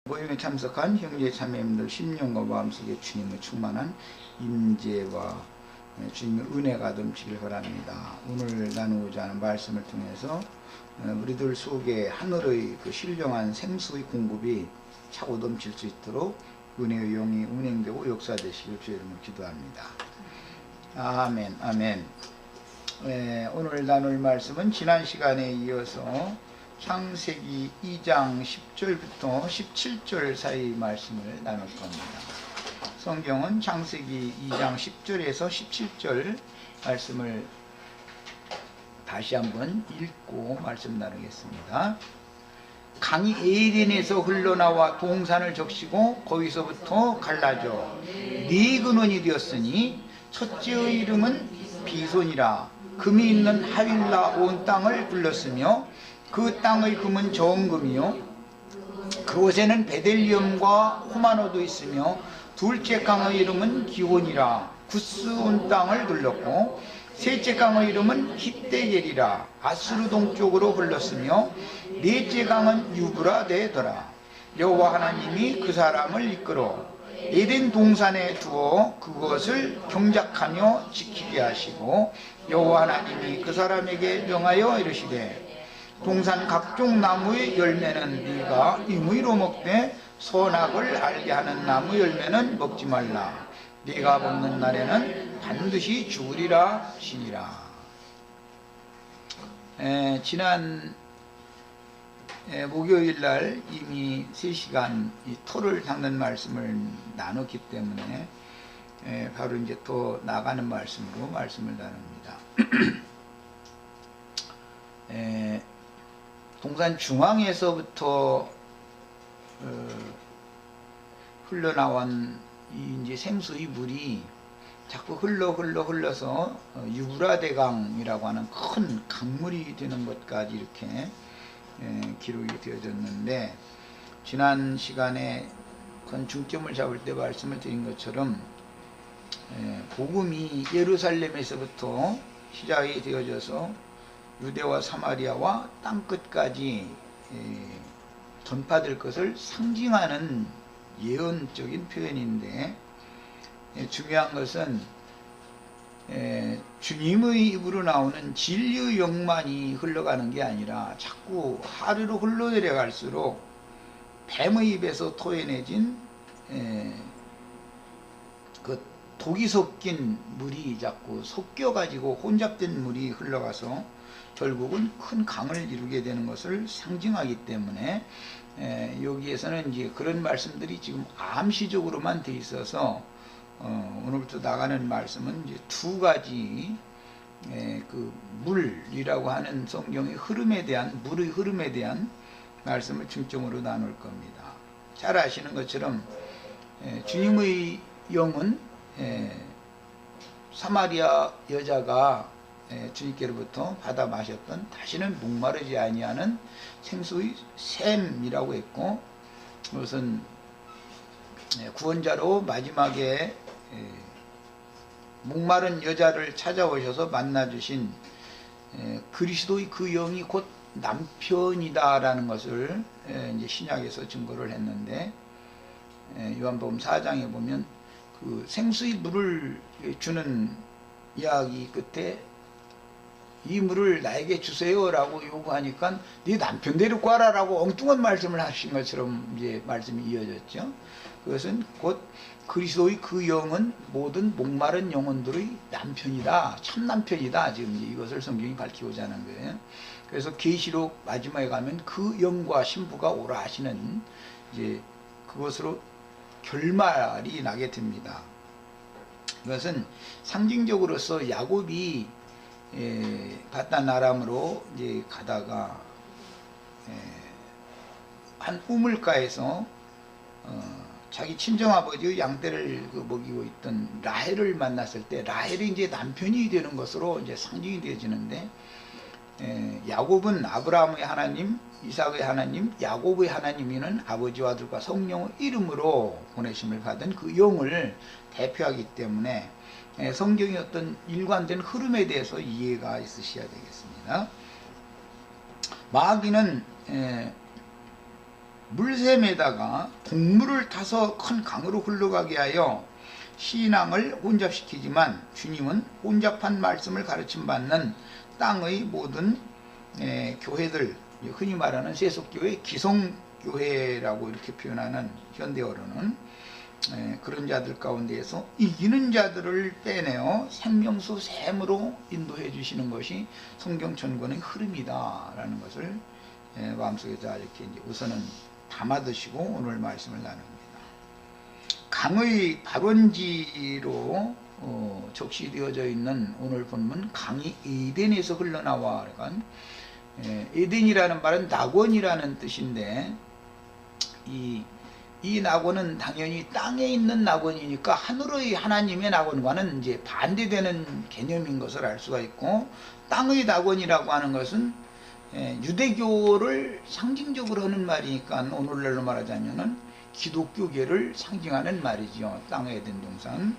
모임에 참석한 형제 자매님들 심령과 마음속에 주님의 충만한 임재와 주님의 은혜가 넘치길 바랍니다. 오늘 나누고자 하는 말씀을 통해서 우리들 속에 하늘의 그 신령한 생수의 공급이 차고 넘칠 수 있도록 은혜의 영이 운행되고 역사되시길 주의 이름으로 기도합니다. 아멘, 아멘. 오늘 나눌 말씀은 지난 시간에 이어서 창세기 2장 10절부터 17절 사이 말씀을 나눌 겁니다. 성경은 창세기 2장 10절에서 17절 말씀을 다시 한번 읽고 말씀 나누겠습니다. 강이 에덴에서 흘러나와 동산을 적시고 거기서부터 갈라져 네 근원이 되었으니 첫째의 이름은 비손이라. 금이 있는 하윌라 온 땅을 불렀으며 그 땅의 금은 정금이요 그곳에는 베델리엄과 호마노도 있으며 둘째 강의 이름은 기온이라. 구스 온 땅을 둘렀고 셋째 강의 이름은 힛데겔이라. 아수르 동쪽으로 흘렀으며 넷째 강은 유브라 되더라. 여호와 하나님이 그 사람을 이끌어 에덴 동산에 두어 그것을 경작하며 지키게 하시고 여호와 하나님이 그 사람에게 명하여 이르시되 동산 각종 나무의 열매는 네가 임의로 먹되 선악을 알게 하는 나무 열매는 먹지 말라. 네가 먹는 날에는 반드시 죽으리라 하시니라. 지난 목요일날 이미 3시간 이 토를 닦는 말씀을 나눴기 때문에 바로 이제 또 나가는 말씀으로 말씀을 나눕니다. 동산 중앙에서부터 흘러나온 이 이제 생수의 물이 자꾸 흘러서 유브라데강이라고 하는 큰 강물이 되는 것까지 이렇게 기록이 되어졌는데, 지난 시간에 그 중점을 잡을 때 말씀을 드린 것처럼 복음이 예루살렘에서부터 시작이 되어져서 유대와 사마리아와 땅끝까지 전파될 것을 상징하는 예언적인 표현인데, 중요한 것은 주님의 입으로 나오는 진리의 영만이 흘러가는 게 아니라 자꾸 하루로 흘러내려갈수록 뱀의 입에서 토해내진 그 독이 섞인 물이 자꾸 섞여가지고 혼잡된 물이 흘러가서 결국은 큰 강을 이루게 되는 것을 상징하기 때문에 여기에서는 이제 그런 말씀들이 지금 암시적으로만 돼 있어서 오늘부터 나가는 말씀은 이제 두 가지 그 물이라고 하는 성경의 흐름에 대한, 물의 흐름에 대한 말씀을 중점으로 나눌 겁니다. 잘 아시는 것처럼 주님의 영은 사마리아 여자가 주님께로부터 받아 마셨던 다시는 목마르지 아니하는 생수의 샘이라고 했고, 그것은 구원자로 마지막에 목마른 여자를 찾아오셔서 만나주신 그리스도의 그 영이 곧 남편이다라는 것을 이제 신약에서 증거를 했는데, 요한복음 4장에 보면 그 생수의 물을 주는 이야기 끝에 이 물을 나에게 주세요라고 요구하니까 네 남편 데리고 와라라고 엉뚱한 말씀을 하신 것처럼 이제 말씀이 이어졌죠. 그것은 곧 그리스도의 그 영은 모든 목마른 영혼들의 남편이다, 참 남편이다. 지금 이것을 성경이 밝히고자 하는 거예요. 그래서 계시록 마지막에 가면 그 영과 신부가 오라 하시는 이제 그것으로 결말이 나게 됩니다. 이것은 상징적으로서 야곱이 바단 아람으로 이제 가다가 한 우물가에서 자기 친정아버지의 양떼를 먹이고 있던 라헬을 만났을 때, 라헬이 이제 남편이 되는 것으로 이제 상징이 되어지는데, 야곱은 아브라함의 하나님, 이삭의 하나님, 야곱의 하나님이는 아버지와 아들과 성령의 이름으로 보내심을 받은 그 영을 대표하기 때문에 성경의 어떤 일관된 흐름에 대해서 이해가 있으셔야 되겠습니다. 마귀는 물샘에다가 동물을 타서 큰 강으로 흘러가게 하여 신앙을 혼잡시키지만 주님은 혼잡한 말씀을 가르침받는 땅의 모든 교회들, 흔히 말하는 세속교회, 기성교회라고 이렇게 표현하는 현대어로는 그런 자들 가운데에서 이기는 자들을 빼내어 생명수 샘으로 인도해 주시는 것이 성경 전권의 흐름이다 라는 것을 마음속에 다 이렇게 이제 우선은 담아두시고 오늘 말씀을 나눕니다. 강의 발원지로 적시되어져 있는 오늘 본문 강이 에덴에서 흘러나와. 그러니까 에덴이라는 말은 낙원이라는 뜻인데 이 낙원은 당연히 땅에 있는 낙원이니까 하늘의 하나님의 낙원과는 이제 반대되는 개념인 것을 알 수가 있고, 땅의 낙원이라고 하는 것은 유대교를 상징적으로 하는 말이니까 오늘날로 말하자면은 기독교계를 상징하는 말이죠. 땅의 에덴 동산.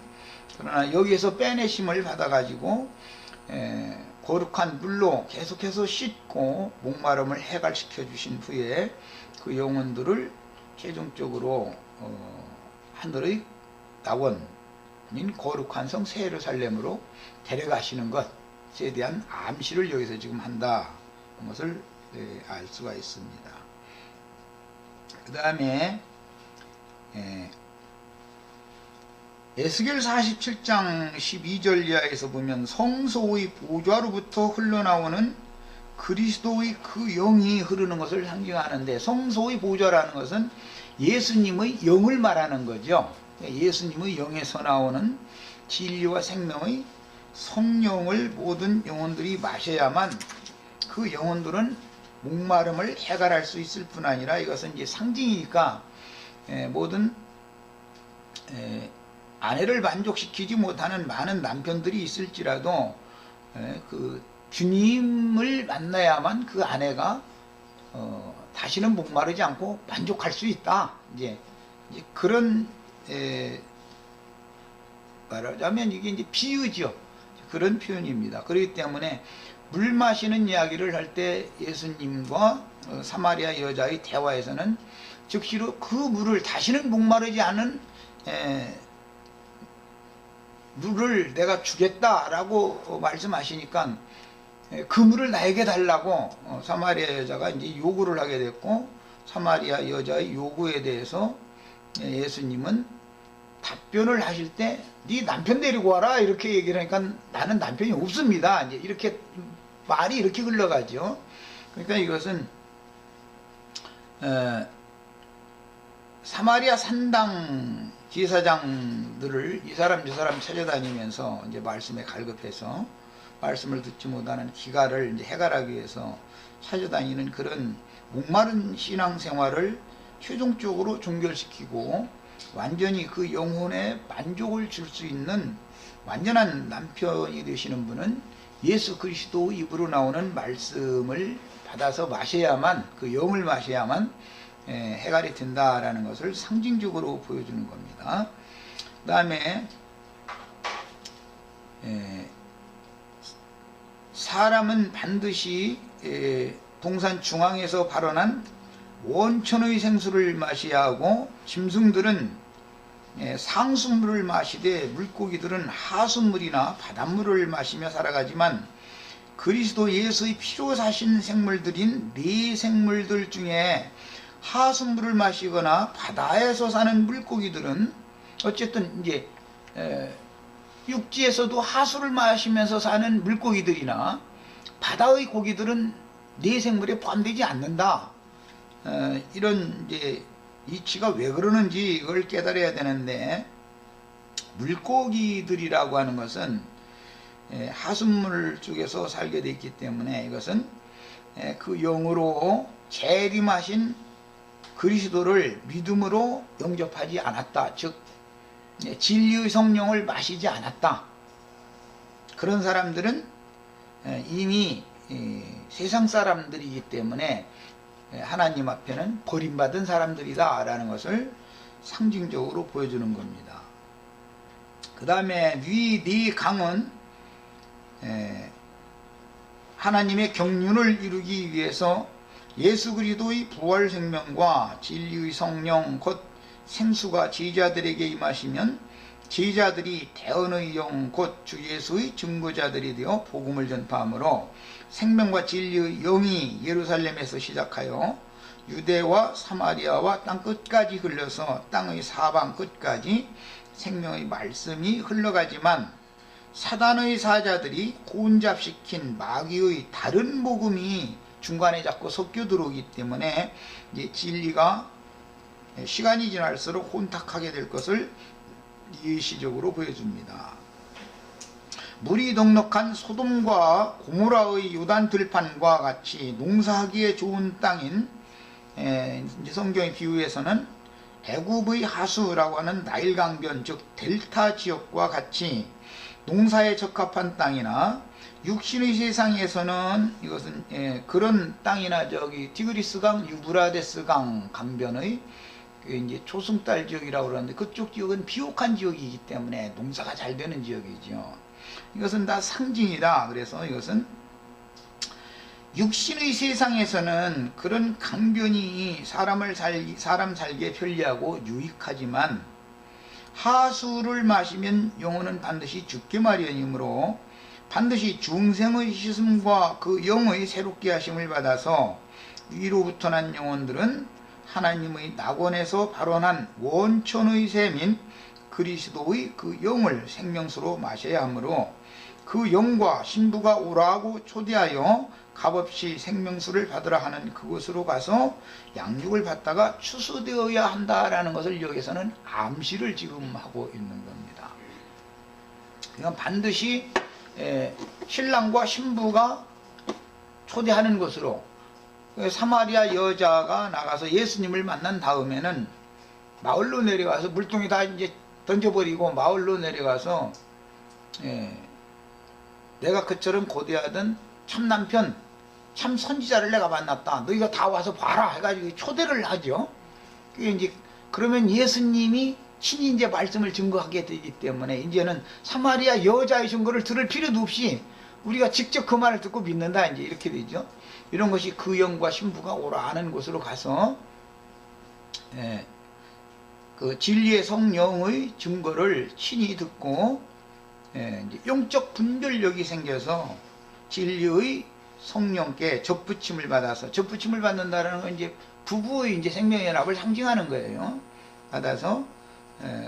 그러나 여기에서 빼내심을 받아가지고 거룩한 물로 계속해서 씻고 목마름을 해갈시켜 주신 후에 그 영혼들을 최종적으로 하늘의 낙원인 거룩한 성 새 예루살렘으로 데려가시는 것에 대한 암시를 여기서 지금 한다 는 것을 알 수가 있습니다. 그 다음에 에스겔 47장 12절 이하에서 보면 성소의 보좌로부터 흘러나오는 그리스도의 그 영이 흐르는 것을 상징하는데, 성소의 보좌라는 것은 예수님의 영을 말하는 거죠. 예수님의 영에서 나오는 진리와 생명의 성령을 모든 영혼들이 마셔야만 그 영혼들은 목마름을 해결할 수 있을 뿐 아니라, 이것은 이제 상징이니까 모든 아내를 만족시키지 못하는 많은 남편들이 있을지라도 그 주님을 만나야만 그 아내가 다시는 목마르지 않고 만족할 수 있다. 이제 그런 말하자면 이게 이제 비유죠. 그런 표현입니다. 그렇기 때문에 물 마시는 이야기를 할 때 예수님과 사마리아 여자의 대화에서는 즉시로 그 물을 다시는 목마르지 않은 물을 내가 주겠다라고 말씀하시니까 그 물을 나에게 달라고 사마리아 여자가 이제 요구를 하게 됐고, 사마리아 여자의 요구에 대해서 예수님은 답변을 하실 때 네 남편 데리고 와라 이렇게 얘기를 하니까 나는 남편이 없습니다. 이제 이렇게 말이 이렇게 흘러가죠. 그러니까 이것은 사마리아 산당 제사장들을 이 사람 저 사람 찾아다니면서 이제 말씀에 갈급해서 말씀을 듣지 못하는 기갈을 이제 해결하기 위해서 찾아다니는 그런 목마른 신앙생활을 최종적으로 종결시키고 완전히 그 영혼에 만족을 줄 수 있는 완전한 남편이 되시는 분은 예수 그리스도 입으로 나오는 말씀을 받아서 마셔야만, 그 영을 마셔야만 해결이 된다라는 것을 상징적으로 보여주는 겁니다. 그 다음에 사람은 반드시 동산 중앙에서 발원한 원천의 생수를 마셔야 하고, 짐승들은 상수물을 마시되 물고기들은 하수물이나 바닷물을 마시며 살아가지만 그리스도 예수의 피로 사신 생물들인 네 생물들 중에 하수물을 마시거나 바다에서 사는 물고기들은 어쨌든 이제 육지에서도 하수를 마시면서 사는 물고기들이나 바다의 고기들은 네 생물에 포함되지 않는다. 이런 이제 이치가 왜 그러는지 이걸 깨달아야 되는데, 물고기들이라고 하는 것은 하수물 쪽에서 살게 되어 있기 때문에 이것은 그 영으로 재림하신 그리스도를 믿음으로 영접하지 않았다. 즉 진리의 성령을 마시지 않았다. 그런 사람들은 이미 세상 사람들이기 때문에 하나님 앞에는 버림받은 사람들이다 라는 것을 상징적으로 보여주는 겁니다. 그 다음에 네 강은 하나님의 경륜을 이루기 위해서 예수 그리스도의 부활 생명과 진리의 성령 곧 생수가 제자들에게 임하시면 제자들이 대언의 영 곧 주 예수의 증거자들이 되어 복음을 전파하므로 생명과 진리의 영이 예루살렘에서 시작하여 유대와 사마리아와 땅 끝까지 흘러서 땅의 사방 끝까지 생명의 말씀이 흘러가지만 사단의 사자들이 혼잡시킨 마귀의 다른 복음이 중간에 자꾸 섞여 들어오기 때문에 이제 진리가 시간이 지날수록 혼탁하게 될 것을 예시적으로 보여줍니다. 물이 넉넉한 소돔과 고모라의 요단 들판과 같이 농사하기에 좋은 땅인 이제 성경의 비유에서는 애굽의 하수라고 하는 나일 강변 즉 델타 지역과 같이 농사에 적합한 땅이나 육신의 세상에서는 이것은 그런 땅이나 저기 티그리스강, 유브라데스강 강변의 이제 초승달 지역이라고 그러는데 그쪽 지역은 비옥한 지역이기 때문에 농사가 잘 되는 지역이죠. 이것은 다 상징이다. 그래서 이것은 육신의 세상에서는 그런 강변이 사람 살기에 편리하고 유익하지만 하수를 마시면 영혼은 반드시 죽게 마련이므로 반드시 중생의 씻음과 그 영의 새롭게 하심을 받아서 위로부터 난 영혼들은 하나님의 낙원에서 발원한 원천의 셈인 그리스도의 그 영을 생명수로 마셔야 하므로 그 영과 신부가 오라고 초대하여 값없이 생명수를 받으라 하는 그곳으로 가서 양육을 받다가 추수되어야 한다라는 것을 여기서는 암시를 지금 하고 있는 겁니다. 그러니까 반드시 신랑과 신부가 초대하는 것으로 사마리아 여자가 나가서 예수님을 만난 다음에는 마을로 내려가서 물통에 다 이제 던져버리고 마을로 내려가서 내가 그처럼 고대하던 참 남편 참 선지자를 내가 만났다. 너희가 다 와서 봐라 해가지고 초대를 하죠. 그게 이제 그러면 예수님이 친히 이제 말씀을 증거하게 되기 때문에 이제는 사마리아 여자의 증거를 들을 필요도 없이 우리가 직접 그 말을 듣고 믿는다 이제 이렇게 되죠. 이런 것이 그 영과 신부가 오라는 곳으로 가서 그 진리의 성령의 증거를 친히 듣고 이제 영적 분별력이 생겨서 진리의 성령께 접붙임을 받아서 접붙임을 받는다는 건 이제 부부의 이제 생명연합을 상징하는 거예요. 받아서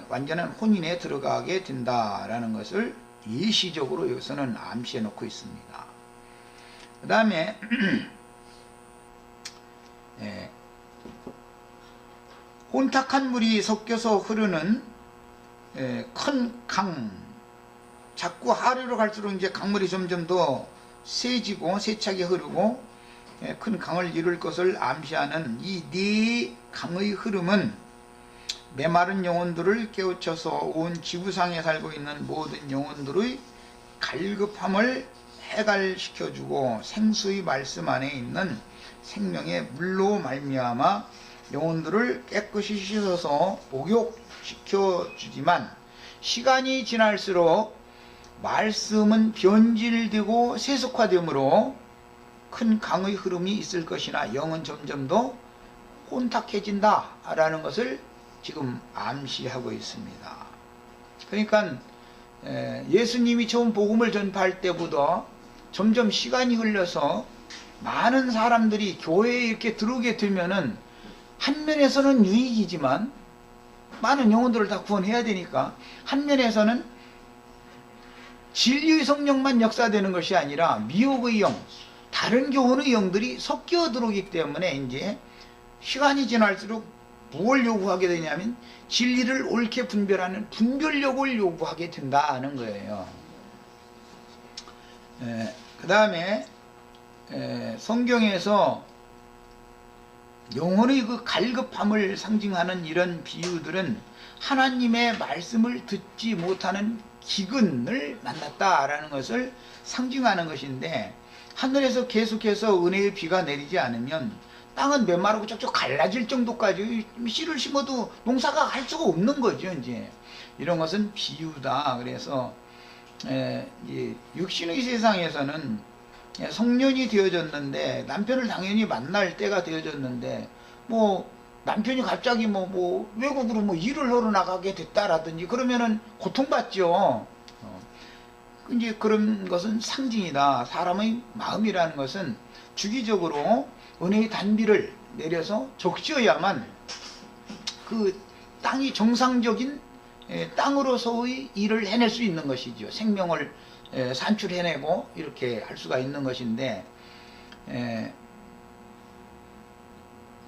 완전한 혼인에 들어가게 된다라는 것을 예시적으로 여기서는 암시해 놓고 있습니다. 그 다음에 혼탁한 물이 섞여서 흐르는 큰 강, 자꾸 하류로 갈수록 이제 강물이 점점 더 세지고 세차게 흐르고 큰 강을 이룰 것을 암시하는 이 네 강의 흐름은 메마른 영혼들을 깨우쳐서 온 지구상에 살고 있는 모든 영혼들의 갈급함을 해갈시켜주고 생수의 말씀 안에 있는 생명의 물로 말미암아 영혼들을 깨끗이 씻어서 목욕시켜주지만 시간이 지날수록 말씀은 변질되고 세속화되므로 큰 강의 흐름이 있을 것이나 영은 점점 더 혼탁해진다 라는 것을 지금 암시하고 있습니다. 그러니까 예수님이 처음 복음을 전파할 때보다 점점 시간이 흘러서 많은 사람들이 교회에 이렇게 들어오게 되면은 한 면에서는 유익이지만 많은 영혼들을 다 구원해야 되니까 한 면에서는 진리의 성령만 역사되는 것이 아니라 미혹의 영, 다른 교훈의 영들이 섞여 들어오기 때문에 이제 시간이 지날수록 무엇을 요구하게 되냐면 진리를 옳게 분별하는 분별력을 요구하게 된다는 거예요. 그 다음에 성경에서 영혼의 그 갈급함을 상징하는 이런 비유들은 하나님의 말씀을 듣지 못하는 기근을 만났다라는 것을 상징하는 것인데 하늘에서 계속해서 은혜의 비가 내리지 않으면 땅은 메마르고 쪽쪽 갈라질 정도까지 씨를 심어도 농사가 할 수가 없는 거죠. 이제 이런 것은 비유다. 그래서 육신의 세상에서는 성년이 되어졌는데 남편을 당연히 만날 때가 되어졌는데 뭐 남편이 갑자기 뭐 외국으로 뭐 일을 하러 나가게 됐다라든지 그러면은 고통받죠. 이제 그런 것은 상징이다. 사람의 마음이라는 것은 주기적으로 은혜의 단비를 내려서 적셔야만 그 땅이 정상적인 땅으로서의 일을 해낼 수 있는 것이죠. 생명을 산출해내고 이렇게 할 수가 있는 것인데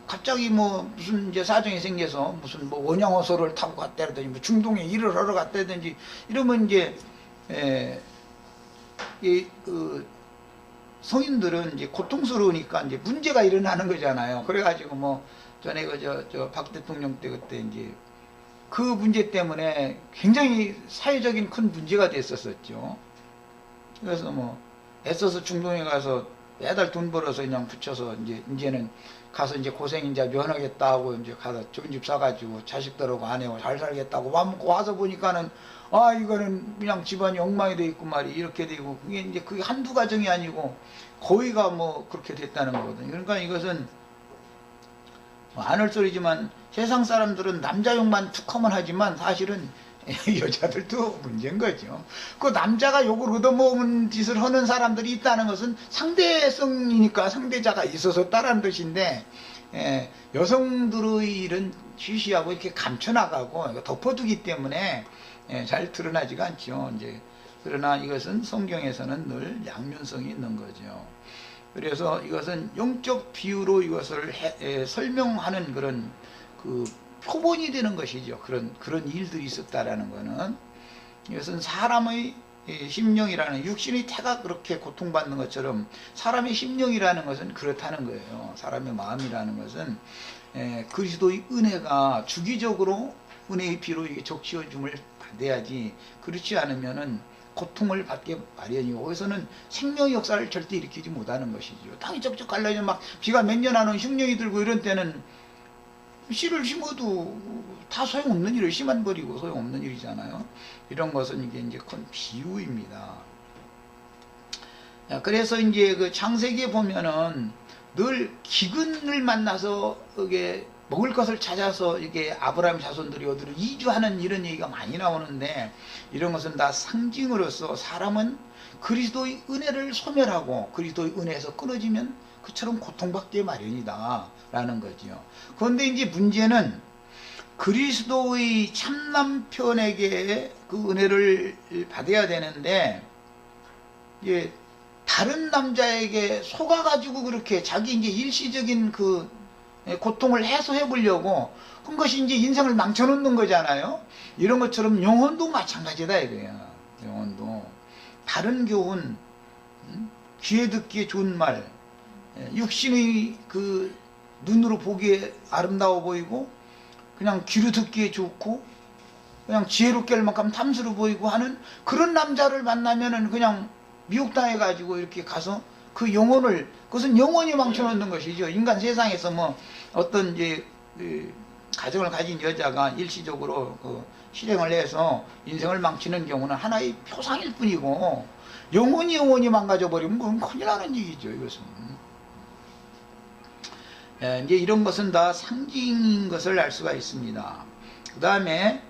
갑자기 뭐 무슨 이제 사정이 생겨서 무슨 뭐 원양어선을 타고 갔다든지 뭐 중동에 일을 하러 갔다든지 이러면 이제 그 성인들은 이제 고통스러우니까 이제 문제가 일어나는 거잖아요. 그래가지고 뭐 전에 저 박 대통령 때 그때 이제 그 문제 때문에 굉장히 사회적인 큰 문제가 됐었었죠. 그래서 뭐 애써서 중동에 가서 매달 돈 벌어서 그냥 붙여서 이제는 가서 이제 고생 이제 면하겠다 하고 이제 가서 좋은 집 사가지고 자식들하고 아내하고 잘 살겠다고 맘먹고 와서 보니까는 아 이거는 그냥 집안이 엉망이 돼 있고 말이 이렇게 되고 그게 이제 그게 한두 가정이 아니고 거의가 뭐 그렇게 됐다는 거거든요. 그러니까 이것은 뭐 안 할 소리지만 세상 사람들은 남자욕만 툭하면 하지만 사실은 여자들도 문제인 거죠. 그 남자가 욕을 얻어먹은 짓을 하는 사람들이 있다는 것은 상대성이니까 상대자가 있어서 따라는 뜻인데 여성들의 일은 쉬쉬하고 이렇게 감춰나가고 덮어두기 때문에 잘 드러나지가 않죠. 이제 그러나 이것은 성경에서는 늘 양면성이 있는 거죠. 그래서 이것은 영적 비유로 이것을 설명하는 그런 그 표본이 되는 것이죠. 그런 일들이 있었다라는 것은 이것은 사람의 심령이라는 육신의 태가 그렇게 고통받는 것처럼 사람의 심령이라는 것은 그렇다는 거예요. 사람의 마음이라는 것은 그리스도의 은혜가 주기적으로 은혜의 피로 적시어줌을 받아야지 그렇지 않으면은 고통을 받게 마련이고 거기서는 생명의 역사를 절대 일으키지 못하는 것이죠. 땅이 쩍쩍 갈라져 막 비가 몇 년 안 오는 흉년이 들고 이런 때는 씨를 심어도 다 소용없는 일을 씨만 버리고 소용없는 일이잖아요. 이런 것은 이게 큰 비유입니다. 그래서 이제 그 창세기에 보면은 늘 기근을 만나서 이게 먹을 것을 찾아서 이게 아브라함 자손들이 어디로 이주하는 이런 얘기가 많이 나오는데 이런 것은 다 상징으로서 사람은 그리스도의 은혜를 소멸하고 그리스도의 은혜에서 끊어지면 그처럼 고통받게 마련이다 라는 거죠. 그런데 이제 문제는 그리스도의 참남편에게 그 은혜를 받아야 되는데 이제 다른 남자에게 속아가지고 그렇게 자기 이제 일시적인 그 고통을 해소해 보려고 한 것이 이제 인생을 망쳐놓는 거잖아요. 이런 것처럼 영혼도 마찬가지다 이거야. 영혼도 다른 교훈, 귀에 듣기에 좋은 말, 육신의 그 눈으로 보기에 아름다워 보이고 그냥 귀로 듣기에 좋고 그냥 지혜롭게 할 만큼 탐스러워 보이고 하는 그런 남자를 만나면은 그냥 미혹당해 가지고 이렇게 가서 그 영혼을 그것은 영원히 망쳐놓는 것이죠. 인간 세상에서 뭐 어떤 이제 가정을 가진 여자가 일시적으로 그 실행을 해서 인생을 망치는 경우는 하나의 표상일 뿐이고 영원히 망가져 버리면 그건 큰일 나는 얘기죠. 이것은 이제 이런 것은 다 상징인 것을 알 수가 있습니다. 그 다음에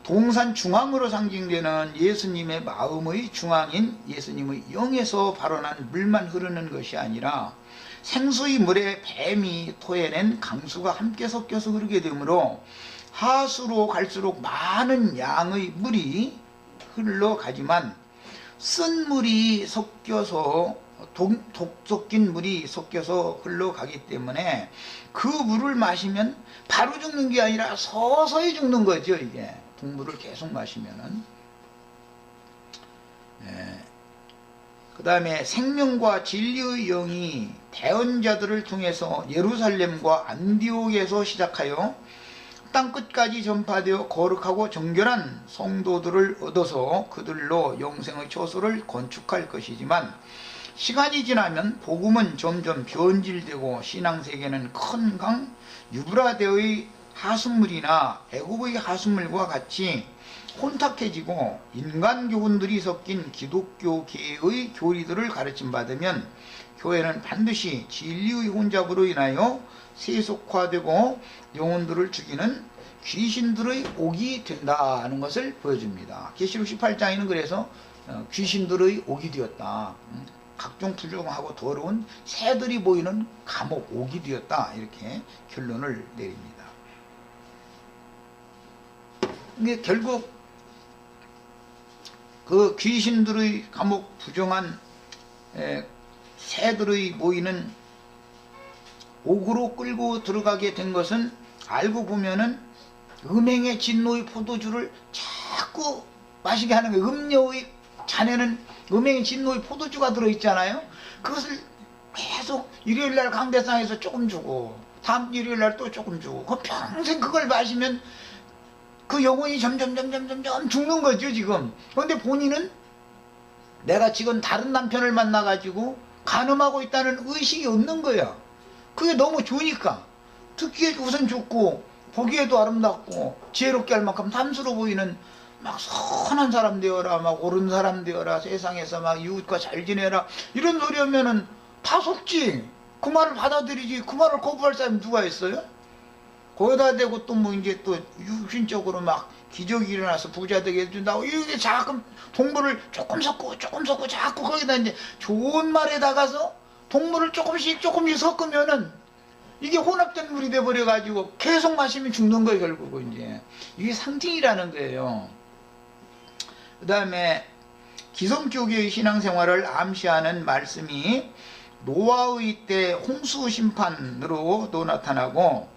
동산 중앙으로 상징되는 예수님의 마음의 중앙인 예수님의 영에서 발원한 물만 흐르는 것이 아니라 생수의 물에 뱀이 토해낸 강수가 함께 섞여서 흐르게 되므로 하수로 갈수록 많은 양의 물이 흘러가지만 쓴 물이 섞여서 독 섞인 물이 섞여서 흘러가기 때문에 그 물을 마시면 바로 죽는 게 아니라 서서히 죽는 거죠. 이게 동물을 계속 마시면은 그 다음에 생명과 진리의 영이 대언자들을 통해서 예루살렘과 안디옥에서 시작하여 땅끝까지 전파되어 거룩하고 정결한 성도들을 얻어서 그들로 영생의 초소를 건축할 것이지만 시간이 지나면 복음은 점점 변질되고 신앙세계는 큰 강 유브라데의 하수물이나 애굽의 하수물과 같이 혼탁해지고 인간 교훈들이 섞인 기독교계의 교리들을 가르침 받으면 교회는 반드시 진리의 혼잡으로 인하여 세속화되고 영혼들을 죽이는 귀신들의 옥이 된다는 것을 보여줍니다. 계시록 18장에는 그래서 귀신들의 옥이 되었다. 각종 부정하고 더러운 새들이 보이는 감옥 옥이 되었다. 이렇게 결론을 내립니다. 근데 결국 그 귀신들의 감옥 부정한 새들의 모이는 옥으로 끌고 들어가게 된 것은 알고 보면은 음행의 진노의 포도주를 자꾸 마시게 하는 거예요. 음료의 잔에는 음행의 진노의 포도주가 들어있잖아요. 그것을 계속 일요일날 강대상에서 조금 주고 다음 일요일날 또 조금 주고 평생 그걸 마시면 그 영혼이 점점 죽는 거죠 지금. 그런데 본인은 내가 지금 다른 남편을 만나가지고 간음하고 있다는 의식이 없는 거야. 그게 너무 좋으니까. 듣기에 우선 좋고 보기에도 아름답고 지혜롭게 할 만큼 탐스러워 보이는 막 선한 사람 되어라, 막 옳은 사람 되어라, 세상에서 막 이웃과 잘 지내라, 이런 소리 하면은 다 속지. 그 말을 받아들이지. 그 말을 거부할 사람이 누가 있어요? 거기다 대고 또 뭐 이제 또 육신적으로 막 기적이 일어나서 부자 되게 해준다고 이게 자꾸 동물을 조금 섞고 자꾸 거기다 이제 좋은 말에 다가서 동물을 조금씩 섞으면은 이게 혼합된 물이 돼버려가지고 계속 마시면 죽는 거예요. 결국은 이제 이게 상징이라는 거예요. 그 다음에 기성교계의 신앙생활을 암시하는 말씀이 노아의 때 홍수 심판으로도 나타나고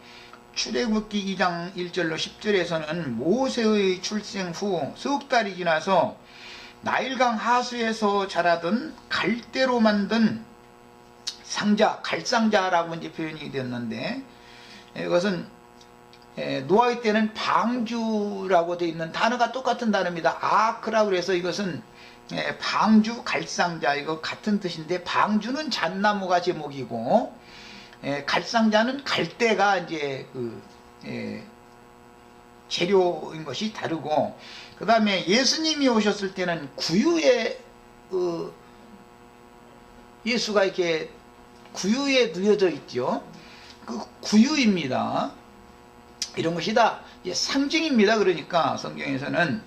출애굽기 2장 1절로 10절에서는 모세의 출생 후 석 달이 지나서 나일강 하수에서 자라던 갈대로 만든 상자, 갈상자라고 이제 표현이 됐는데, 이것은 노아의 때는 방주라고 되어 있는 단어가 똑같은 단어입니다. 아크라고 그래서 이것은 방주, 갈상자, 이거 같은 뜻인데, 방주는 잣나무가 제목이고, 갈상자는 갈대가 이제 재료인 것이 다르고, 그 다음에 예수님이 오셨을 때는 구유에 예수가 이렇게 구유에 누여져 있죠. 그 구유입니다. 이런 것이 다 상징입니다. 그러니까 성경에서는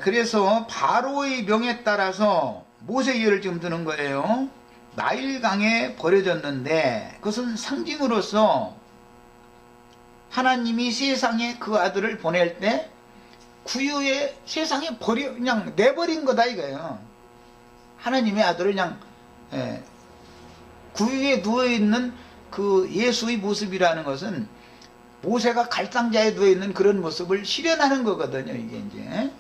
그래서 바로의 명에 따라서 모세계를 지금 드는 거예요. 나일강에 버려졌는데 그것은 상징으로서 하나님이 세상에 그 아들을 보낼 때 구유에 세상에 그냥 내버린 거다 이거예요. 하나님의 아들을 그냥 구유에 누워있는 그 예수의 모습이라는 것은 모세가 갈상자에 누워있는 그런 모습을 실현하는 거거든요. 이게 이제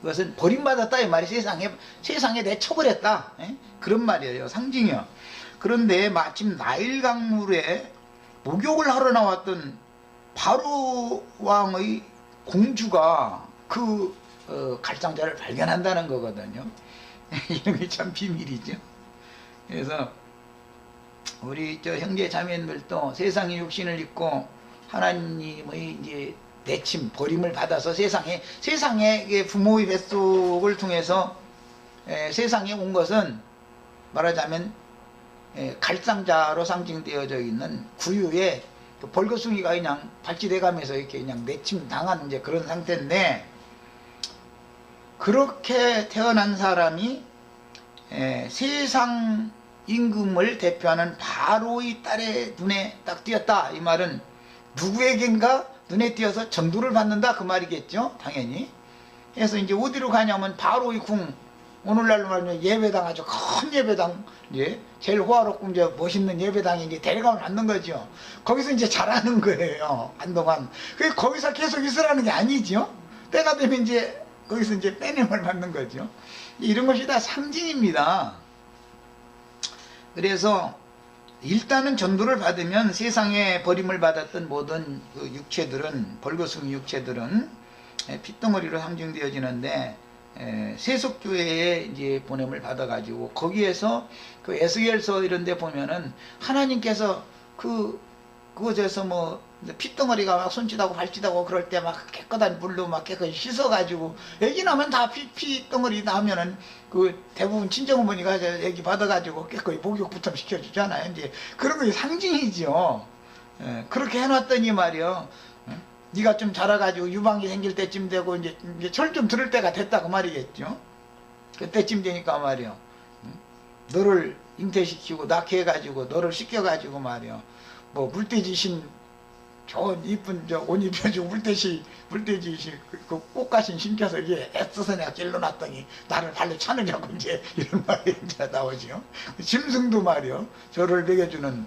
그것은 버림받았다 이 말이 세상에 내쳐버렸다 그런 말이에요. 상징이요. 그런데 마침 나일 강물에 목욕을 하러 나왔던 바로 왕의 공주가 그 갈상자를 발견한다는 거거든요. 이런 게 참 비밀이죠. 그래서 우리 형제 자매님들도 세상의 육신을 입고 하나님의 이제 내침 버림을 받아서 세상에 부모의 뱃속을 통해서 세상에 온 것은 말하자면 갈상자로 상징되어져 있는 구유에 벌거숭이가 그냥 발치돼 가면서 이렇게 그냥 내침 당한 이제 그런 상태인데, 그렇게 태어난 사람이 세상 임금을 대표하는 바로의 딸의 눈에 딱 띄었다. 이 말은 누구에겐가 눈에 띄어서 전도를 받는다 그 말이겠죠. 당연히. 그래서 이제 어디로 가냐면 바로의 궁, 오늘날로 말하면 예배당, 아주 큰 예배당, 제일 호화롭고 이제 멋있는 예배당에 이제 데려가면 받는 거죠. 거기서 이제 자라는 거예요. 한동안. 그게 거기서 계속 있으라는 게 아니죠. 때가 되면 이제 거기서 이제 빼냄을 받는 거죠. 이런 것이 다 상징입니다. 그래서 일단은 전도를 받으면 세상에 버림을 받았던 모든 그 육체들은, 벌거숭이 육체들은 핏덩어리로 상징되어지는데, 세속교회에 이제 보냄을 받아가지고 거기에서 그 에스겔서 이런 데 보면은 하나님께서 그 그곳에서 뭐 핏덩어리가 막 손짓하고 발짓하고 그럴 때 막 깨끗한 물로 막 깨끗이 씻어가지고 애기 나면 다 핏덩어리 나면은 그 대부분 친정어머니가 애기 받아가지고 깨끗이 목욕부터 시켜주잖아요. 이제 그런 게 상징이죠. 예, 그렇게 해놨더니 말이요. 네가 좀 자라가지고 유방이 생길 때쯤 되고 이제 철 좀 들을 때가 됐다고 말이겠죠. 그때쯤 되니까 말이요. 너를 잉태시키고 낳게 해가지고 너를 씻겨가지고 말이요. 뭐 물돼지신 좋은 이쁜 저 옷 입혀주고 물돼지 그 꽃가신 신겨서 이게 애써서 내가 길러놨더니 나를 발로 차느냐고 이제 이런 말이 이제 나오죠. 짐승도 말이요. 저를 먹여주는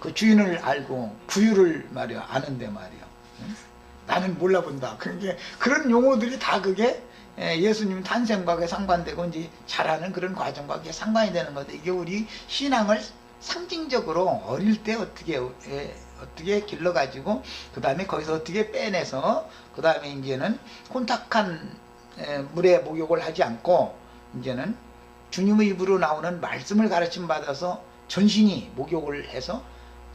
그 주인을 알고 구유를 말이요 아는데 말이요. 나는 몰라본다. 그게 그런 용어들이 다 그게 예수님 탄생과 상관되고 이제 자라는 그런 과정과 상관이 되는 건데 이게 우리 신앙을 상징적으로 어릴 때 어떻게 길러가지고 그 다음에 거기서 어떻게 빼내서 그 다음에 이제는 혼탁한 물에 목욕을 하지 않고 이제는 주님의 입으로 나오는 말씀을 가르침 받아서 전신이 목욕을 해서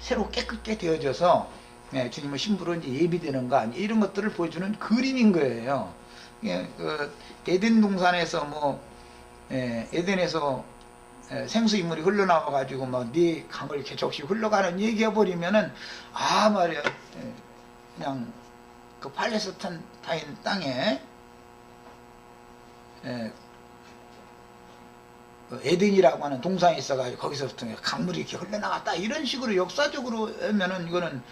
새로 깨끗게 되어져서 주님의 신부로 이제 예비되는 거 아니 이런 것들을 보여주는 그림인 거예요. 그 에덴 동산에서 뭐 에덴에서 생수 인물이 흘러나와 가지고 뭐 네 강을 이렇게 적시 흘러가는 얘기해 버리면은 아 말이야 그냥 그 팔레스타인 땅에 에덴이라고 하는 동산이 있어가지고 거기서부터 강물이 이렇게 흘러나갔다 이런 식으로 역사적으로 하면은 이거는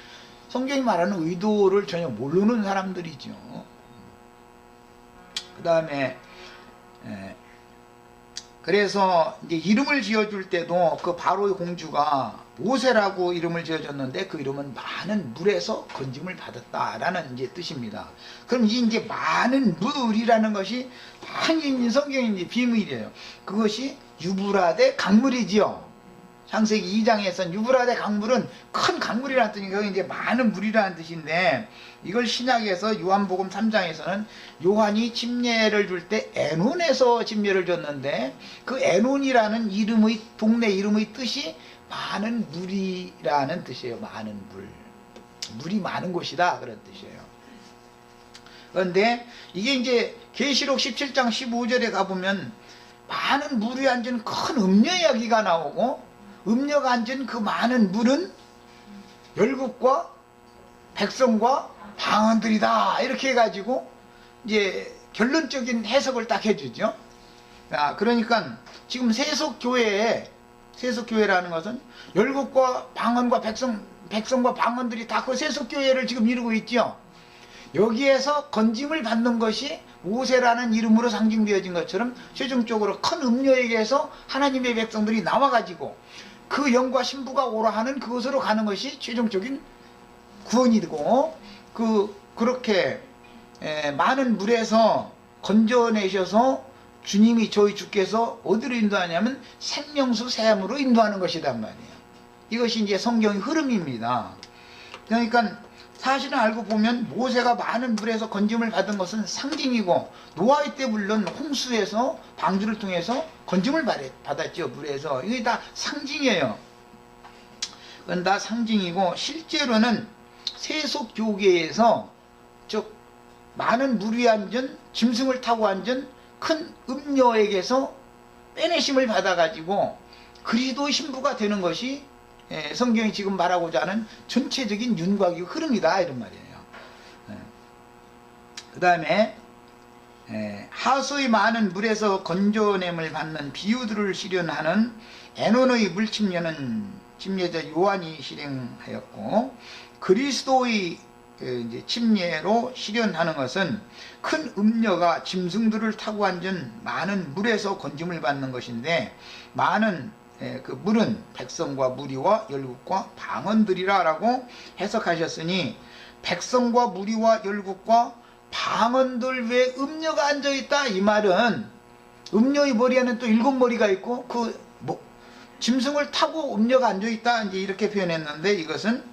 성경이 말하는 의도를 전혀 모르는 사람들이죠. 그 다음에 그래서 이제 이름을 지어줄 때도 그 바로의 공주가 모세라고 이름을 지어줬는데 그 이름은 많은 물에서 건짐을 받았다라는 이제 뜻입니다. 그럼 이제 많은 물이라는 것이 한인 성경인지 비밀이에요. 그것이 유브라데 강물이지요. 창세기 2장에서는 유브라데 강물은 큰 강물이라는 뜻이니까 그게 이제 많은 물이라는 뜻인데 이걸 신약에서 요한복음 3장에서는 요한이 침례를 줄 때 에논에서 침례를 줬는데 그 에논이라는 이름의 동네 이름의 뜻이 많은 물이라는 뜻이에요. 많은 물이 많은 곳이다 그런 뜻이에요. 그런데 이게 이제 계시록 17장 15절에 가보면 많은 물이 앉은 큰 음녀 이야기가 나오고 음녀가 앉은 그 많은 물은 열국과 백성과 방언들이다 이렇게 해가지고 이제 결론적인 해석을 딱 해주죠. 그러니까 지금 세속교회라는 것은 열국과 방언과 백성과 방언들이 다 그 세속교회를 지금 이루고 있죠. 여기에서 건짐을 받는 것이 모세라는 이름으로 상징되어진 것처럼 최종적으로 큰 음녀에게서 하나님의 백성들이 나와가지고 그 영과 신부가 오라 하는 그것으로 가는 것이 최종적인 구원이 되고 그렇게 많은 물에서 건져내셔서 주님이 저희 주께서 어디로 인도하냐면 생명수 샘으로 인도하는 것이란 말이에요. 이것이 이제 성경의 흐름입니다. 그러니까 사실은 알고 보면 모세가 많은 물에서 건짐을 받은 것은 상징이고 노아의 때 물론 홍수에서 방주를 통해서 건짐을 받았죠. 물에서. 이게 다 상징이에요. 그건 다 상징이고 실제로는 세속교계에서 즉 많은 물이 앉은 짐승을 타고 앉은 큰 음녀에게서 빼내심을 받아가지고 그리스도의 신부가 되는 것이 성경이 지금 말하고자 하는 전체적인 윤곽의 흐름이다 이런 말이에요. 그 다음에 하수의 많은 물에서 건져냄을 받는 비유들을 실현하는 에논의 물침례는 침례자 요한이 실행하였고 그리스도의 이제 침례로 실현하는 것은 큰 음녀가 짐승들을 타고 앉은 많은 물에서 건짐을 받는 것인데 많은 그 물은 백성과 무리와 열국과 방언들이라 라고 해석하셨으니 백성과 무리와 열국과 방언들 외에 음녀가 앉아있다 이 말은 음녀의 머리에는 또 7머리가 있고 짐승을 타고 음녀가 앉아있다 이제 이렇게 표현했는데 이것은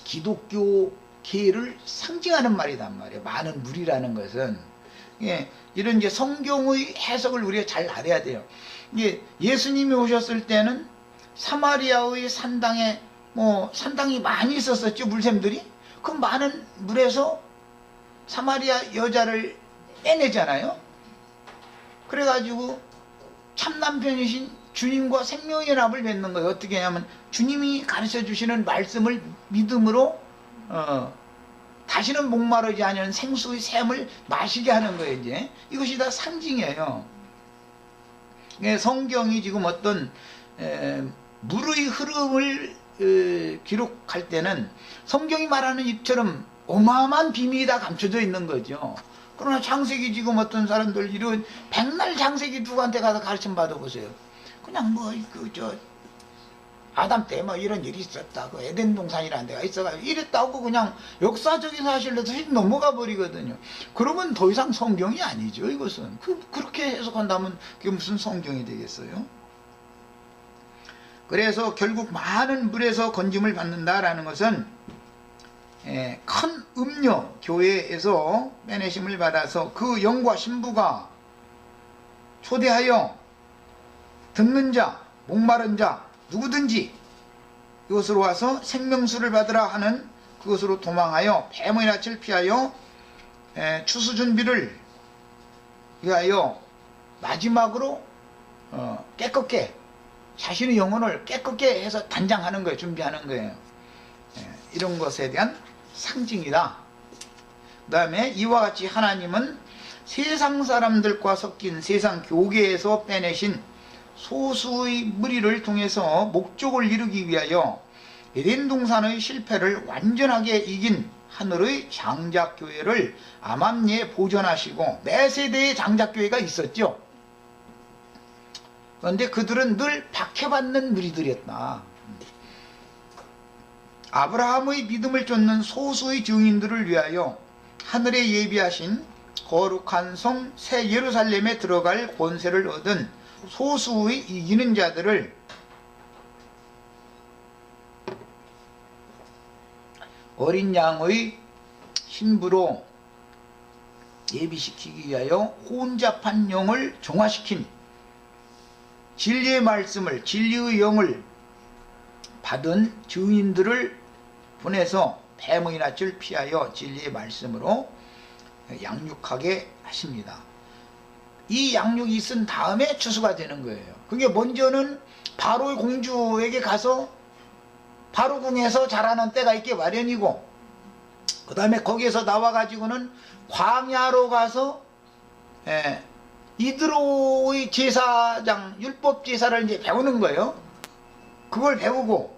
기독교계를 상징하는 말이란 말이에요. 많은 물이라는 것은 이런 이제 성경의 해석을 우리가 잘 알아야 돼요. 예수님이 오셨을 때는 사마리아의 산당에 뭐 상당히 많이 있었었죠, 물샘들이. 그 많은 물에서 사마리아 여자를 빼내잖아요. 그래가지고 참남편이신 주님과 생명의 납을 맺는 거예요. 어떻게 하냐면 주님이 가르쳐 주시는 말씀을 믿음으로 다시는 목마르지 않은 생수의 샘을 마시게 하는 거예요. 이제 이것이 다 상징이에요. 성경이 지금 어떤 물의 흐름을 기록할 때는 성경이 말하는 이처럼 어마어마한 비밀이 다 감춰져 있는 거죠. 그러나 창세기 지금 어떤 사람들 이런 백날 창세기 누구한테 가서 가르침 받아보세요. 그냥 뭐 아담 때 뭐 이런 일이 있었다, 그 에덴 동산이라는 데가 있어가지고 이랬다고 그냥 역사적인 사실로 휙 넘어가 버리거든요. 그러면 더 이상 성경이 아니죠. 이것은 그렇게 해석한다면 그게 무슨 성경이 되겠어요? 그래서 결국 많은 물에서 건짐을 받는다라는 것은 큰 음료 교회에서 빼내심을 받아서 그 영과 신부가 초대하여 듣는 자, 목마른 자 누구든지 이것으로 와서 생명수를 받으라 하는 그것으로 도망하여 뱀의 낯을 피하여 추수 준비를 위하여 마지막으로 깨끗게 자신의 영혼을 깨끗게 해서 단장하는 거예요. 준비하는 거예요. 이런 것에 대한 상징이다. 그 다음에 이와 같이 하나님은 세상 사람들과 섞인 세상 교계에서 빼내신 소수의 무리를 통해서 목적을 이루기 위하여 에덴 동산의 실패를 완전하게 이긴 하늘의 장작교회를 암암리에 보존하시고 매 세대의 장작교회가 있었죠. 그런데 그들은 늘 박해받는 무리들이었다. 아브라함의 믿음을 쫓는 소수의 증인들을 위하여 하늘에 예비하신 거룩한 성 새 예루살렘에 들어갈 권세를 얻은 소수의 이기는 자들을 어린 양의 신부로 예비시키기 위하여 혼잡한 영을 정화시킨 진리의 말씀을, 진리의 영을 받은 증인들을 보내서 뱀의 낯을 피하여 진리의 말씀으로 양육하게 하십니다. 이 양육이 있은 다음에 추수가 되는 거예요. 그게 먼저는 바로의 공주에게 가서 바로 궁에서 자라는 때가 있기 마련이고, 그 다음에 거기에서 나와가지고는 광야로 가서 이드로의 제사장, 율법 제사를 이제 배우는 거예요. 그걸 배우고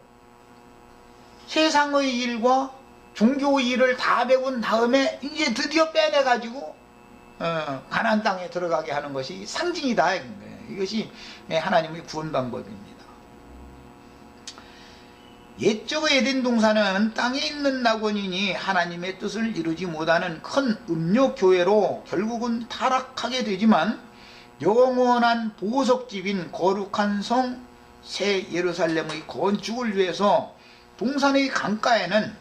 세상의 일과 종교의 일을 다 배운 다음에 이제 드디어 빼내가지고 가나안 땅에 들어가게 하는 것이 상징이다. 이것이 하나님의 구원 방법입니다. 옛적 에덴 동산은 땅에 있는 낙원이니 하나님의 뜻을 이루지 못하는 큰 음욕교회로 결국은 타락하게 되지만, 영원한 보석집인 거룩한 성 새 예루살렘의 건축을 위해서 동산의 강가에는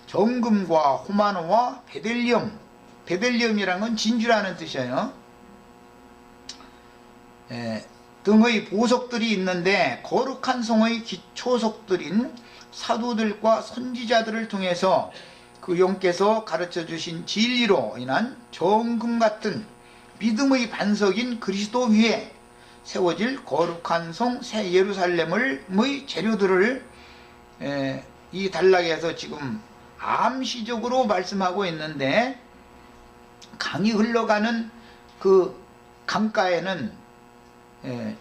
정금과 호마노와 베델리엄, 베델리엄이라는 건 진주라는 뜻이에요. 등의 보석들이 있는데, 거룩한 성의 기초석들인 사도들과 선지자들을 통해서 그 영께서 가르쳐 주신 진리로 인한 정금 같은 믿음의 반석인 그리스도 위에 세워질 거룩한 성 새 예루살렘의 재료들을 이 단락에서 지금 암시적으로 말씀하고 있는데, 강이 흘러가는 그 강가에는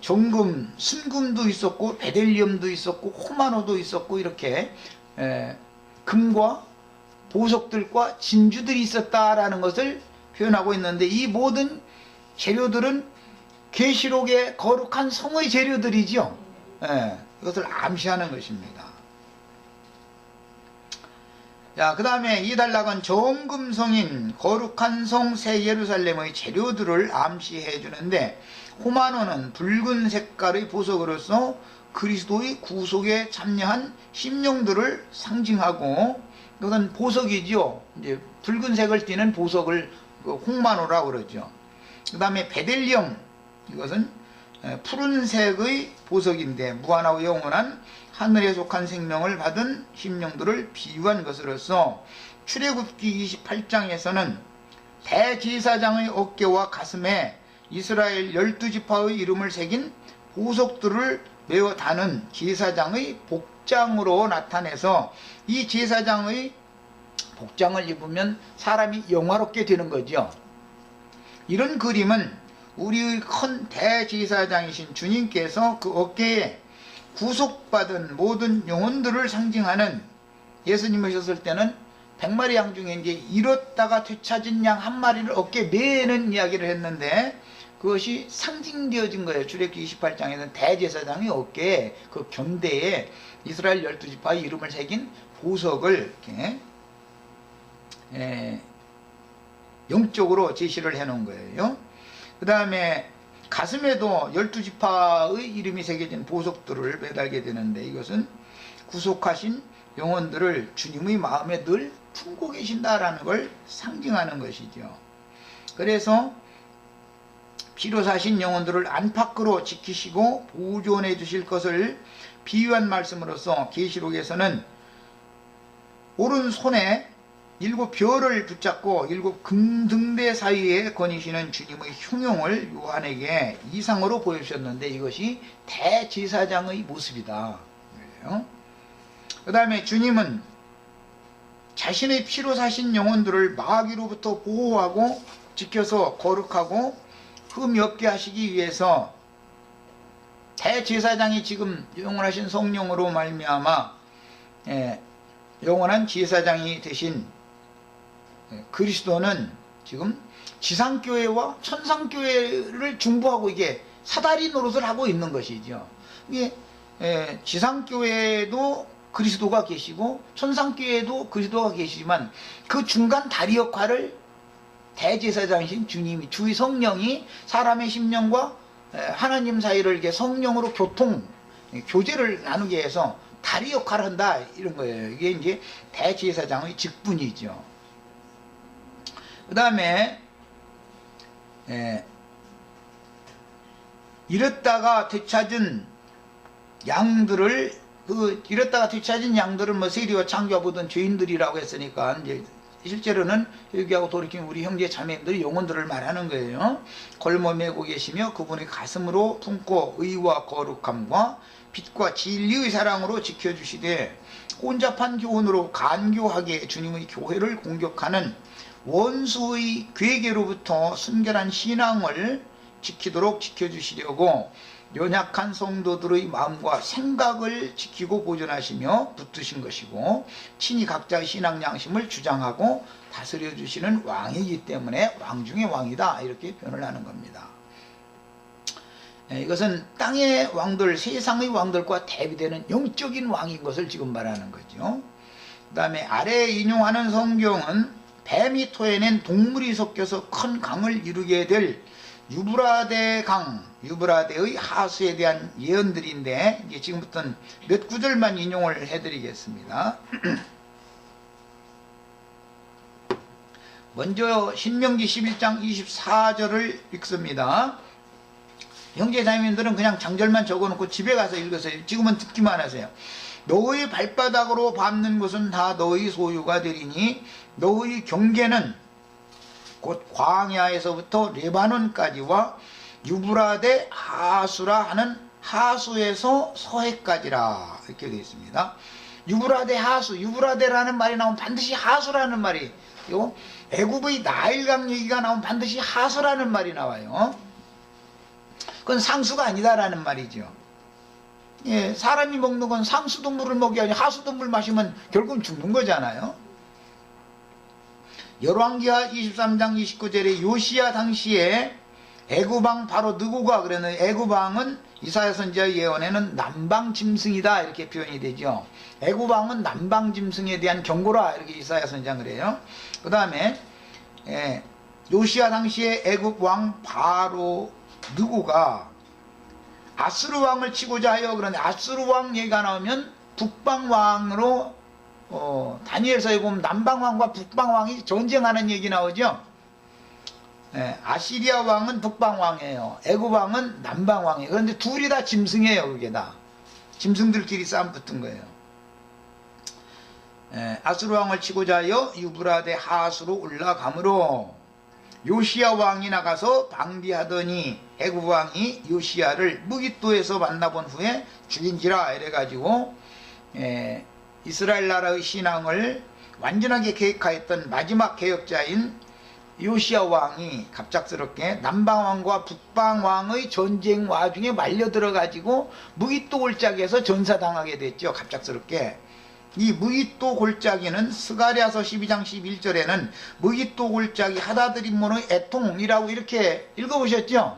정금, 순금도 있었고 베델리엄도 있었고 호마노도 있었고 이렇게 금과 보석들과 진주들이 있었다라는 것을 표현하고 있는데, 이 모든 재료들은 계시록의 거룩한 성의 재료들이죠. 이것을 암시하는 것입니다. 자, 그 다음에 이 단락은 정금성인 거룩한 성 새 예루살렘의 재료들을 암시해 주는데, 호마노는 붉은 색깔의 보석으로서 그리스도의 구속에 참여한 심령들을 상징하고, 이것은 보석이죠. 이제 붉은색을 띠는 보석을 홍마노라고 그러죠. 그 다음에 베델리엄, 이것은 푸른색의 보석인데 무한하고 영원한 하늘에 속한 생명을 받은 심령들을 비유한 것으로서 출애굽기 28장에서는 대제사장의 어깨와 가슴에 이스라엘 12지파의 이름을 새긴 보석들을 메어 다는 제사장의 복장으로 나타내서 이 제사장의 복장을 입으면 사람이 영화롭게 되는 거죠. 이런 그림은 우리의 큰 대제사장이신 주님께서 그 어깨에 구속받은 모든 영혼들을 상징하는, 예수님 오셨을 때는 100마리 양 중에 이제 잃었다가 되찾은 양 한 마리를 어깨에 매는 이야기를 했는데, 그것이 상징되어진 거예요. 출애굽기 28장에는 대제사장의 어깨에 그 견대에 이스라엘 12지파의 이름을 새긴 보석을 이렇게 영적으로 제시를 해 놓은 거예요. 그 다음에 가슴에도 12지파의 이름이 새겨진 보석들을 매달게 되는데, 이것은 구속하신 영혼들을 주님의 마음에 늘 품고 계신다라는 걸 상징하는 것이죠. 그래서 피로 사신 영혼들을 안팎으로 지키시고 보존해 주실 것을 비유한 말씀으로서 계시록에서는 오른손에 7별을 붙잡고 7금등대 사이에 거니시는 주님의 흉용을 요한에게 이상으로 보여주셨는데, 이것이 대제사장의 모습이다. 그 다음에 주님은 자신의 피로 사신 영혼들을 마귀로부터 보호하고 지켜서 거룩하고 흠이 없게 하시기 위해서 대제사장이 지금 영원하신 성령으로 말미암아 영원한 제사장이 되신 그리스도는 지금 지상교회와 천상교회를 중보하고 이게 사다리 노릇을 하고 있는 것이죠. 이게 지상교회에도 그리스도가 계시고 천상교회에도 그리스도가 계시지만 그 중간 다리 역할을 대제사장이신 주님이, 주의 성령이 사람의 심령과 하나님 사이를 이렇게 성령으로 교제를 나누게 해서 다리 역할을 한다, 이런 거예요. 이게 이제 대제사장의 직분이죠. 그 다음에 잃었다가 되찾은 양들을, 잃었다가 되찾은 양들은 뭐 세리와 창조와 보던 죄인들이라고 했으니까 이제 실제로는 회개하고 돌이킨 우리 형제 자매님들이 영혼들을 말하는 거예요. 걸머매고 계시며 그분의 가슴으로 품고 의와 거룩함과 빛과 진리의 사랑으로 지켜주시되 혼잡한 교훈으로 간교하게 주님의 교회를 공격하는 원수의 괴계로부터 순결한 신앙을 지키도록 지켜주시려고 연약한 성도들의 마음과 생각을 지키고 보존하시며 붙드신 것이고, 친히 각자의 신앙 양심을 주장하고 다스려 주시는 왕이기 때문에 왕 중의 왕이다, 이렇게 표현을 하는 겁니다. 이것은 땅의 왕들, 세상의 왕들과 대비되는 영적인 왕인 것을 지금 말하는 거죠. 그 다음에 아래에 인용하는 성경은 뱀이 토해낸 동물이 섞여서 큰 강을 이루게 될 유브라데 강, 유브라데의 하수에 대한 예언들인데, 이제 지금부터는 몇 구절만 인용을 해드리겠습니다. 먼저 신명기 11장 24절을 읽습니다. 형제자매님들은 그냥 장절만 적어놓고 집에 가서 읽으세요. 지금은 듣기만 하세요. 너의 발바닥으로 밟는 것은 다 너의 소유가 되리니 너의 경계는 곧 광야에서부터 레바논까지와 유브라데 하수라 하는 하수에서 서해까지라, 이렇게 되어 있습니다. 유브라데 하수, 유브라데라는 말이 나오면 반드시 하수라는 말이, 요 애굽의 나일강 얘기가 나오면 반드시 하수라는 말이 나와요. 그건 상수가 아니다라는 말이죠. 예, 사람이 먹는 건 상수동물을 먹여야 하지, 하수동물 마시면 결국은 죽는 거잖아요. 열왕기하 23장 29절에 요시야 당시에 애굽왕 바로 느고가, 그러는 애굽왕은 이사야 선지자의 예언에는 남방짐승이다, 이렇게 표현이 되죠. 애굽왕은 남방짐승에 대한 경고라, 이렇게 이사야 선지자는 그래요. 그 다음에 요시야 당시에 애굽왕 바로 느고가 아수르 왕을 치고자 하여, 그런데 아수르 왕 얘기가 나오면 북방왕으로, 다니엘서에 보면 남방왕과 북방왕이 전쟁하는 얘기 나오죠. 아시리아 왕은 북방왕이에요. 애굽 왕은 남방왕이에요. 그런데 둘이 다 짐승이에요. 그게 다. 짐승들끼리 싸움 붙은 거예요. 아수르 왕을 치고자 하여 유브라데 하수로 올라가므로 요시야 왕이 나가서 방비하더니 애굽 왕이 요시야를 무깃도에서 만나본 후에 죽인지라. 이래가지고 이스라엘 나라의 신앙을 완전하게 계획하였던 마지막 개혁자인 요시야 왕이 갑작스럽게 남방왕과 북방왕의 전쟁 와중에 말려들어가지고 무깃도 골짜기에서 전사당하게 됐죠. 갑작스럽게. 이 무깃도 골짜기는 스가랴서 12장 11절에는 무깃도 골짜기 하다드림몬의 애통이라고 이렇게 읽어보셨죠?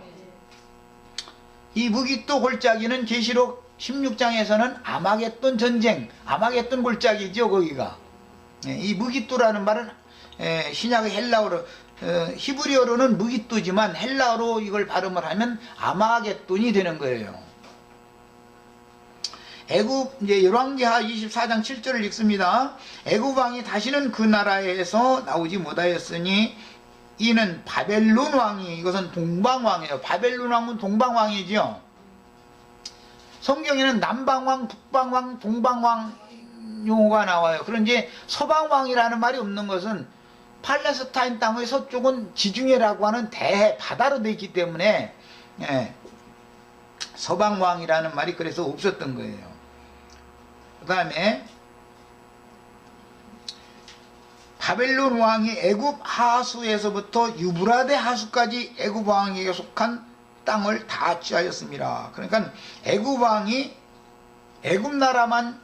이 무깃도 골짜기는 계시록 16장에서는 아마겟돈 전쟁, 아마겟돈 골짜기죠. 거기가. 이 무깃도라는 말은 신약의 헬라어로, 히브리어로는 무깃도지만 헬라어로 이걸 발음을 하면 아마겟돈이 되는 거예요. 애굽 이제 열왕기하 24장 7절을 읽습니다. 애굽 왕이 다시는 그 나라에서 나오지 못하였으니 이는 바벨론 왕이, 이것은 동방 왕이에요. 바벨론 왕은 동방 왕이죠. 성경에는 남방 왕, 북방 왕, 동방 왕 용어가 나와요. 그런데 서방 왕이라는 말이 없는 것은 팔레스타인 땅의 서쪽은 지중해라고 하는 대바다로 되어 있기 때문에 서방 왕이라는 말이 그래서 없었던 거예요. 그 다음에 바벨론 왕이 애굽 하수에서부터 유브라데 하수까지 애굽 왕에게 속한 땅을 다 취하였습니다. 그러니까 애굽 왕이 애굽 나라만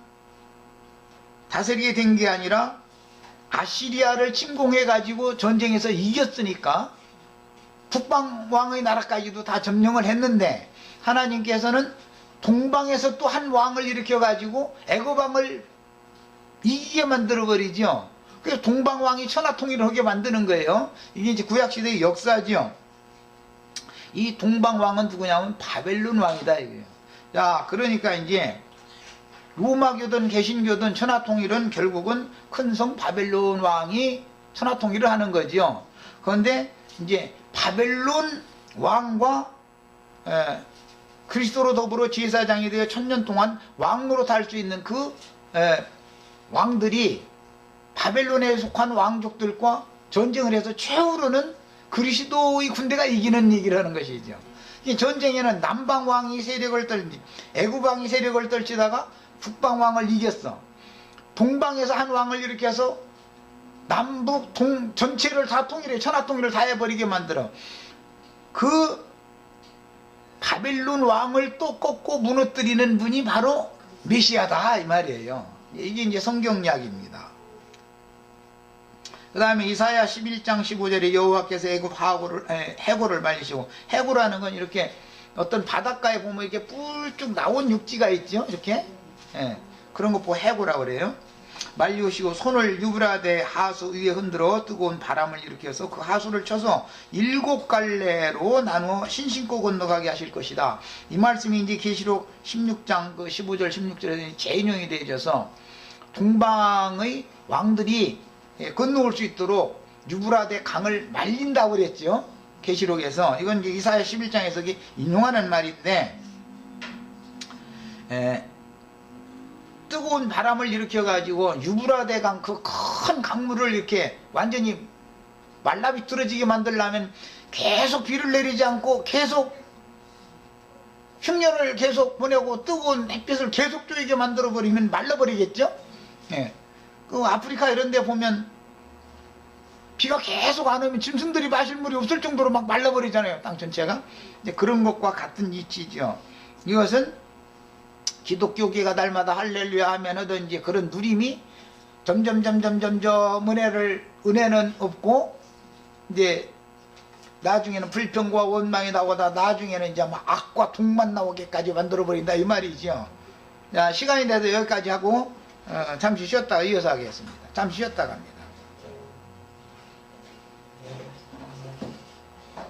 다스리게 된 게 아니라 아시리아를 침공해 가지고 전쟁에서 이겼으니까 북방 왕의 나라까지도 다 점령을 했는데 하나님께서는 동방에서 또 한 왕을 일으켜 가지고 애굽 왕을 이기게 만들어 버리죠. 그래서 동방 왕이 천하통일을 하게 만드는 거예요. 이게 이제 구약 시대의 역사죠. 이 동방 왕은 누구냐면 바벨론 왕이다 이거예요. 자, 그러니까 이제 로마교든 개신교든 천하통일은 결국은 큰 성 바벨론 왕이 천하통일을 하는 거죠. 그런데 이제 바벨론 왕과 그리스도로 더불어 제사장이 되어 1000년 동안 왕노릇 할 수 있는 그 왕들이 바벨론에 속한 왕족들과 전쟁을 해서 최후로는 그리스도의 군대가 이기는 얘기를 하는 것이죠. 이 전쟁에는 남방왕이 세력을 떨지, 애굽왕이 세력을 떨치다가 북방왕을 이겼어. 동방에서 한 왕을 일으켜서 남북 동 전체를 다 통일해, 천하통일을 다 해버리게 만들어. 그 바벨론 왕을 또 꺾고 무너뜨리는 분이 바로 메시아다 이 말이에요. 이게 이제 성경 이야기입니다. 그 다음에 이사야 11장 15절에 여호와께서 애굽 해골을 말리시고, 해골이라는 건 이렇게 어떤 바닷가에 보면 이렇게 뿔쭉 나온 육지가 있죠. 이렇게 그런 거 보고 해골이라고 그래요. 말리우시고 손을 유브라데 하수 위에 흔들어 뜨거운 바람을 일으켜서 그 하수를 쳐서 7갈래로 나누어 신신코 건너가게 하실 것이다. 이 말씀이 이제 계시록 16장 그 15절 16절에 재인용이 되어져서 동방의 왕들이 건너올 수 있도록 유브라데 강을 말린다고 그랬죠. 계시록에서. 이건 이제 이사야 11장에서 인용하는 말인데, 뜨거운 바람을 일으켜 가지고 유브라데 강, 그 큰 강물을 이렇게 완전히 말라비틀어지게 만들려면 계속 비를 내리지 않고 계속 흉년을 계속 보내고 뜨거운 햇빛을 계속 쬐게 만들어 버리면 말라버리겠죠. 그 아프리카 이런 데 보면 비가 계속 안 오면 짐승들이 마실 물이 없을 정도로 막 말라버리잖아요. 땅 전체가. 이제 그런 것과 같은 이치죠. 이것은 기독교계가 날마다 할렐루야 하면 하던 이제 그런 누림이 점점 은혜는 없고, 이제 나중에는 불평과 원망이 나오다 나중에는 이제 막 악과 독만 나오게까지 만들어버린다 이 말이죠. 자, 시간이 돼서 여기까지 하고 잠시 쉬었다가 이어서 하겠습니다. 잠시 쉬었다 갑니다.